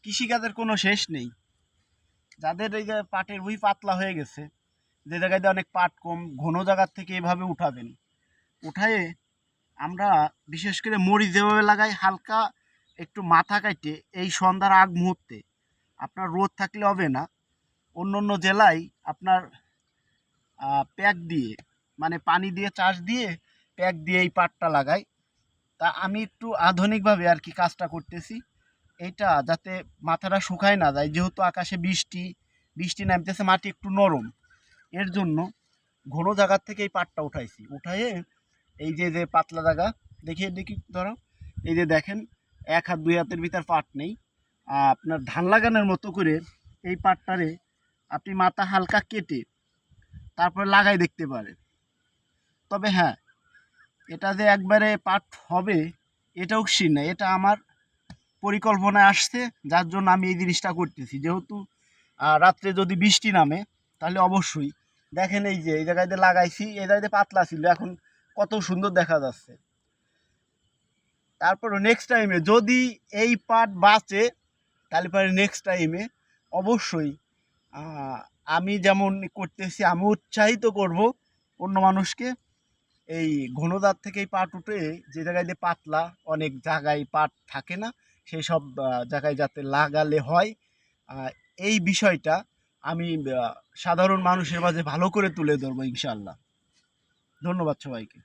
কৃষিকাজের কোনো শেষ নেই। যাদের এই যে পাটের ভুঁই পাতলা হয়ে গেছে, যে জায়গায় দিয়ে অনেক পাট কম, ঘন জায়গার থেকে এভাবে উঠাবেন। উঠায়ে আমরা বিশেষ করে মরিচ যেভাবে লাগাই, হালকা একটু মাথা কাটে এই সন্ধ্যার আগ মুহূর্তে, আপনার রোদ থাকলে হবে না। অন্য অন্য জেলায় আপনার প্যাক দিয়ে, মানে পানি দিয়ে চাষ দিয়ে প্যাক দিয়ে এই পাটটা লাগায়। তা আমি একটু আধুনিকভাবে আর কি কাজটা করতেছি, এইটা যাতে মাথাটা শুকায় না যায়, যেহেতু আকাশে বৃষ্টি বৃষ্টি নামতেছে, মাটি একটু নরম, এর জন্য ঘন জায়গার থেকে এই পাটটা উঠাইছি। উঠাইয়ে এই যে যে পাতলা জায়গা, দেখিয়ে দেখি ধরো, এই যে দেখেন 1 হাত 2 হাতের ভিতর পাট নেই। আপনার ধান লাগানোর মতো করে এই পাটটারে আপনি মাথা হালকা কেটে তারপর লাগাই দেখতে পারেন। তবে হ্যাঁ, এটা যে একবারে পাট হবে এটাও শির না, এটা আমার পরিকল্পনায় আসছে, যার জন্য আমি এই জিনিসটা করতেছি। যেহেতু রাত্রে যদি বৃষ্টি নামে তাহলে অবশ্যই দেখেন এই যে এই জায়গায় দিয়ে লাগাইছি, এই জায়গায় পাতলা ছিল, এখন কত সুন্দর দেখা যাচ্ছে। তারপর নেক্সট টাইমে যদি এই পাট বাঁচে, তাহলে পরে নেক্সট টাইমে অবশ্যই আমি যেমন করতেছি আমি উৎসাহিত করব অন্য মানুষকে এই ঘনদার থেকে এই পাট উঠে যে জায়গায় দিয়ে পাতলা, অনেক জায়গায় পাট থাকে না, সেই সব জায়গায় যাতে লাগালে হয়। এই বিষয়টা আমি সাধারণ মানুষের মাঝে ভালো করে তুলে ধরবো ইনশাআল্লাহ। ধন্যবাদ সবাইকে।